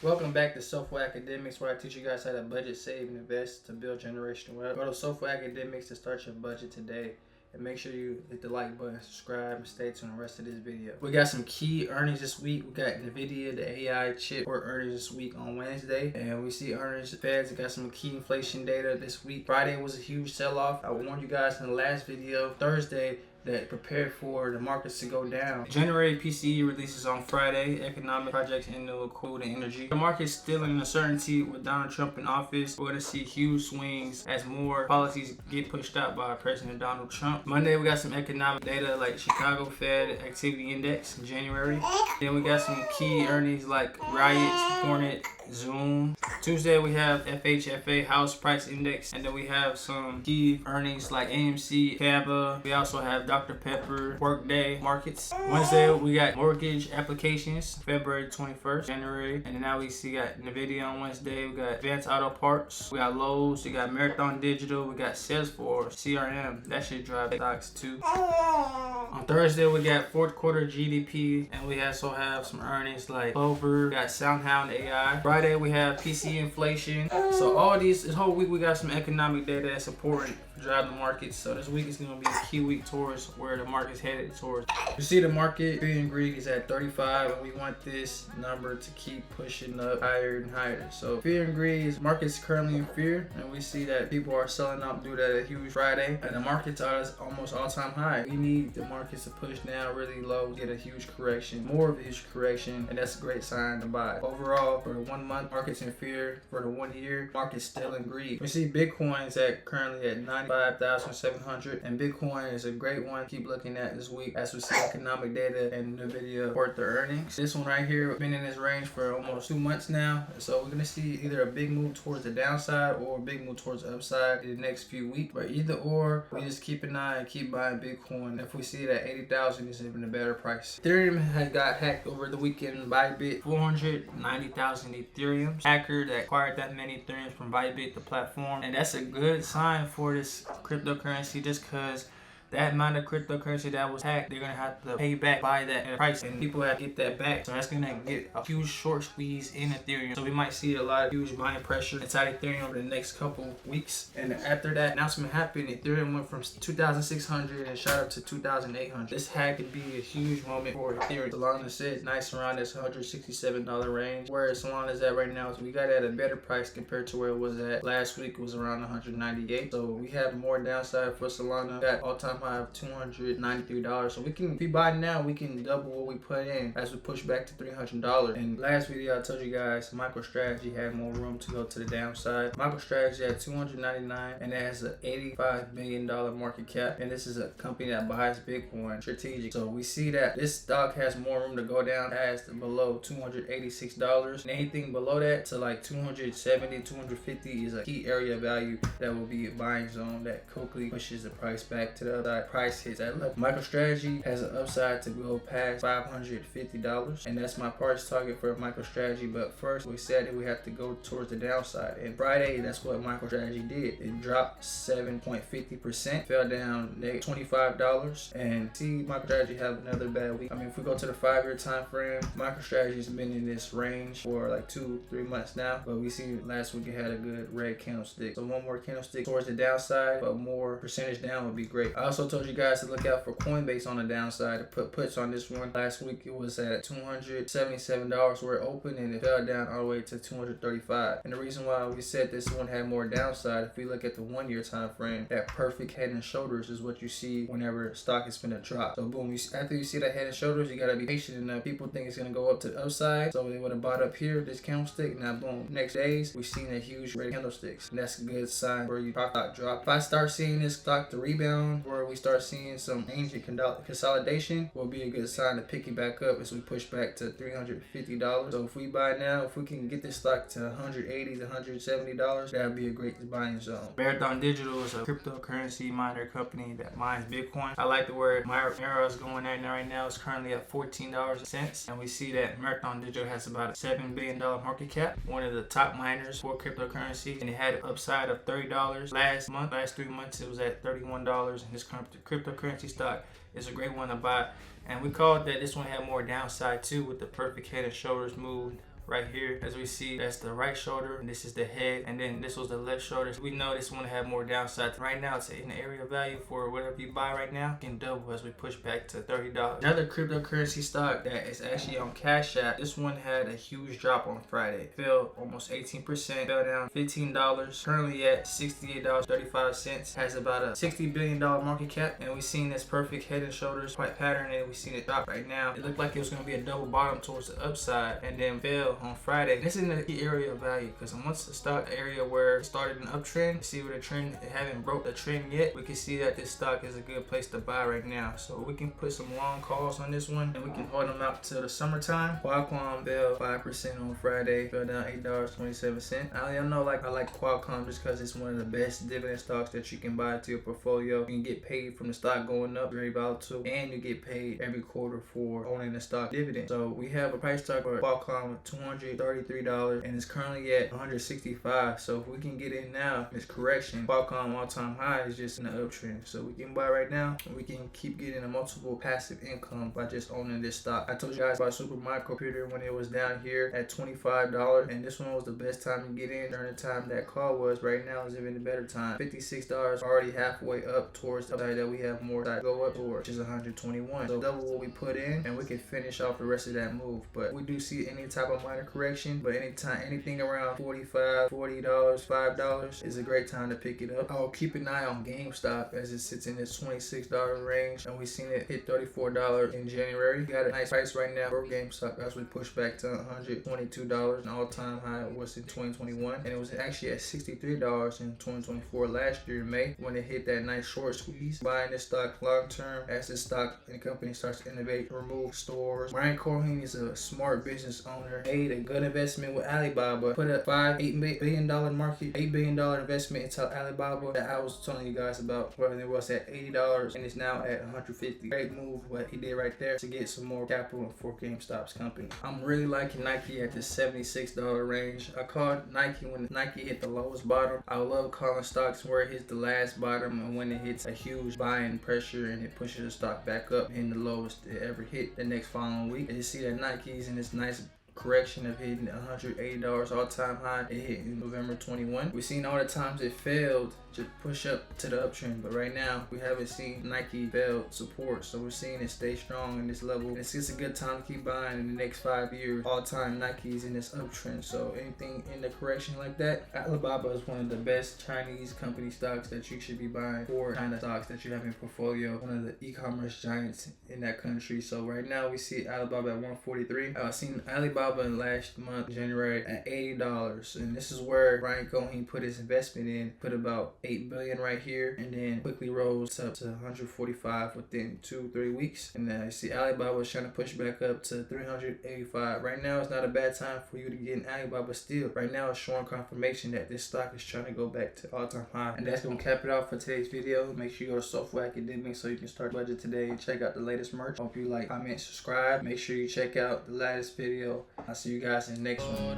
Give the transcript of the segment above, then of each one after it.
Welcome back to Soulful Academics, where I teach you guys how to budget, save, and invest to build generational wealth. Go to Soulful Academics to start your budget today. And make sure you hit the like button, subscribe, and stay tuned the rest of this video. We got some key earnings this week. We got NVIDIA, the AI chip, for earnings this week on Wednesday. And we see earnings, Feds got some key inflation data this week. Friday was a huge sell-off. I warned you guys in the last video. Thursday, that prepared for the markets to go down. January PCE releases on Friday. Economic projects in the food and energy. The market's still in uncertainty with Donald Trump in office. We're going to see huge swings as more policies get pushed out by President Donald Trump. Monday, we got some economic data like Chicago Fed Activity Index in January. Then we got some key earnings like Riot, Hornet, Zoom. Tuesday, we have FHFA House Price Index, and then we have some key earnings like AMC, Cava. We also have Dr. Pepper, Workday, Markets. Wednesday, we got mortgage applications, February 21st, January. And then now we got NVIDIA on Wednesday. We got Advanced Auto Parts. We got Lowe's. We got Marathon Digital. We got Salesforce, CRM. That should drive stocks too. On Thursday, we got fourth quarter GDP, and we also have some earnings like Clover. We got SoundHound AI. Friday, we have PC inflation. So all this whole week, we got some economic data that's important to drive the market. So this week is going to be a key week towards where the market's headed towards. You see the market, fear and greed is at 35, and we want this number to keep pushing up higher and higher. So fear and greed is market's currently in fear, and we see that people are selling up due to that huge Friday, and the market's at almost all-time high. We need the markets to push down really low, get a huge correction, more of a huge correction, and that's a great sign to buy. Overall, for the 1 month, market's in fear. For the 1 year, market's still in greed. We see Bitcoin's currently at 95,700, and Bitcoin is a great one to keep looking at this week as we see economic data and NVIDIA report their earnings. This one right here been in this range for almost 2 months now, so we're gonna see either a big move towards the downside or a big move towards the upside in the next few weeks. But either or, we just keep an eye and keep buying Bitcoin. If we see that 80,000 is even a better price. Ethereum has got hacked over the weekend by Bybit. 490,000 Ethereum. Hacker that acquired that many Ethereums from Bybit, the platform, and that's a good sign for this cryptocurrency, just because that amount of cryptocurrency that was hacked, they're gonna have to pay back by that price, and people have to get that back. So that's gonna get a huge short squeeze in Ethereum. So we might see a lot of huge buying pressure inside Ethereum over the next couple weeks. And after that announcement happened, Ethereum went from 2,600 and shot up to 2,800. This hack could be a huge moment for Ethereum. Solana said nice around this $167 range. Where Solana is at right now is we got it at a better price compared to where it was at last week. It was around 198. So we have more downside for Solana. Got all-time high of $293. So if we buy now, we can double what we put in as we push back to $300. And last video I told you guys MicroStrategy had more room to go to the downside. MicroStrategy had 299, and it has an $85 million market cap, and this is a company that buys Bitcoin strategic. So we see that this stock has more room to go down past below $286, and anything below that to like 270, 250 is a key area value that will be a buying zone that quickly pushes the price back to the price hits at level. MicroStrategy has an upside to go past $550, and that's my price target for MicroStrategy. But first, we said that we have to go towards the downside. And Friday, that's what MicroStrategy did. It dropped 7.50%, fell down $25, and see MicroStrategy have another bad week. I mean, if we go to the 5-year time frame, MicroStrategy's been in this range for like 2-3 months now. But we see last week it had a good red candlestick. So one more candlestick towards the downside, but more percentage down would be great. I also told you guys to look out for Coinbase on the downside to put puts on this one. Last week it was at $277 where it opened, and it fell down all the way to $235. And the reason why we said this one had more downside, if we look at the 1 year time frame, that perfect head and shoulders is what you see whenever stock is gonna drop. So boom, after you see that head and shoulders, you gotta be patient enough. People think it's gonna go up to the upside, so they would have bought up here, this candlestick. Now boom, next days we've seen a huge red candlesticks, and that's a good sign where you stock drop. If I start seeing this stock to rebound, where we start seeing some ancient consolidation, will be a good sign to pick it back up as we push back to $350. So if we buy now, if we can get this stock to $180 to $170, that'd be a great buying zone. Marathon Digital is a cryptocurrency miner company that mines Bitcoin. I like the word Mara is going at right now. It's currently at $14.00, and we see that Marathon Digital has about a $7 billion market cap, one of the top miners for cryptocurrency, and it had an upside of $30 last month. Last 3 months it was at $31, and this cryptocurrency stock is a great one to buy. And we called that this one had more downside too, with the perfect head and shoulders move right here. As we see, that's the right shoulder, and this is the head, and then this was the left shoulder. We know this one had more downside. Right now, it's in the area of value for whatever you buy right now. It can double as we push back to $30. Another cryptocurrency stock that is actually on Cash App. This one had a huge drop on Friday. It fell almost 18%, fell down $15. Currently at $68.35. Has about a $60 billion market cap, and we've seen this perfect head and shoulders quite pattern, and we've seen it drop right now. It looked like it was going to be a double bottom towards the upside, and then fell on Friday. This is in the key area of value, because once the stock area where it started an uptrend, see where the trend, it haven't broke the trend yet, we can see that this stock is a good place to buy right now. So we can put some long calls on this one, and we can hold them out till the summertime. Qualcomm fell 5% on Friday, fell down $8.27. I know, I like Qualcomm just because it's one of the best dividend stocks that you can buy to your portfolio. You can get paid from the stock going up, very volatile, and you get paid every quarter for owning the stock dividend. So we have a price tag for Qualcomm of $233, and it's currently at $165. So if we can get in now, this correction, Qualcomm all-time high is just in the uptrend. So we can buy right now, and we can keep getting a multiple passive income by just owning this stock. I told you guys about Supermicro when it was down here at $25, and this one was the best time to get in during the time that call was. Right now is even a better time. $56 already halfway up towards the upside that we have more to go up towards, which is 121. So double what we put in, and we can finish off the rest of that move. But we do see any type of minor correction, but anything around $45, $40, $5 is a great time to pick it up. I'll keep an eye on GameStop as it sits in this $26 range, and we've seen it hit $34 in January. We got a nice price right now for GameStop as we push back to $122. An all-time high was in 2021, and it was actually at $63 in 2024 last year in May when it hit that nice short squeeze. Buying this stock long term as this stock and company starts to innovate, remove stores. Brian Corheen is a smart business owner, made a good investment with Alibaba, put a $8 billion $8 billion investment into Alibaba that I was telling you guys about, where it was at $80 and it's now at $150. Great move what he did right there to get some more capital for GameStop's company. I'm really liking Nike at the $76 range. I called Nike when Nike hit the lowest bottom. I love calling stocks where it hits the last bottom and when it hits a huge buying pressure and it pushes the stock back up in the lowest it ever hit the next following week. And you see that Nike's in this nice correction of hitting $180 all-time high. It hit in November 21. We've seen all the times it failed to push up to the uptrend, but right now we haven't seen Nike fail support, so we're seeing it stay strong in this level. It's just a good time to keep buying in the next 5 years. All-time Nike's in this uptrend, so anything in the correction like that, Alibaba is one of the best Chinese company stocks that you should be buying, for China stocks that you have in your portfolio, one of the e-commerce giants in that country. So right now we see Alibaba at 143. I've seen Alibaba in last month, January, at $80, and this is where Brian Cohen put his investment in, put about $8 billion right here, and then quickly rose up to 145 within 2-3 weeks. And then I see Alibaba is trying to push back up to 385. Right now it's not a bad time for you to get in Alibaba still. Right now it's showing confirmation that this stock is trying to go back to all-time high. And that's gonna cap it off for today's video. Make sure you go to Software Academic so you can start budget today and check out the latest merch. Hope you like, comment, subscribe. Make sure you check out the latest video. I'll see you guys in the next one.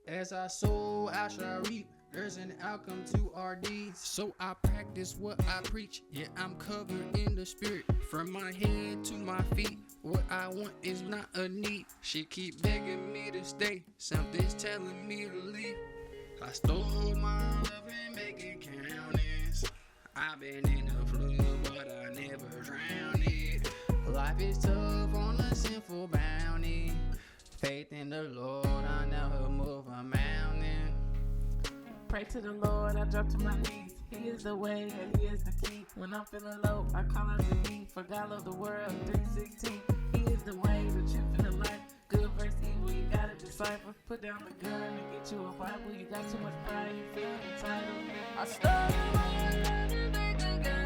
As I sow, I shall reap. There's an outcome to our deeds. So I practice what I preach. Yeah, I'm covered in the spirit. From my head to my feet. What I want is not a need. She keep begging me to stay. Something's telling me to leave. I stole my love and make it count. I've been in the flood, but I never drowned it. Life is tough on a sinful bounty. Faith in the Lord, I never move a mountain. Pray to the Lord, I drop to my knees. He is the way and He is the key. When I'm feeling low, I call out to me. For God loved the world, 3:16. He is the way, the truth, and the life. Good versus evil, you gotta decipher. Put down the gun and get you a Bible. You got too much pride, you feel entitled. I started my life to make a gun.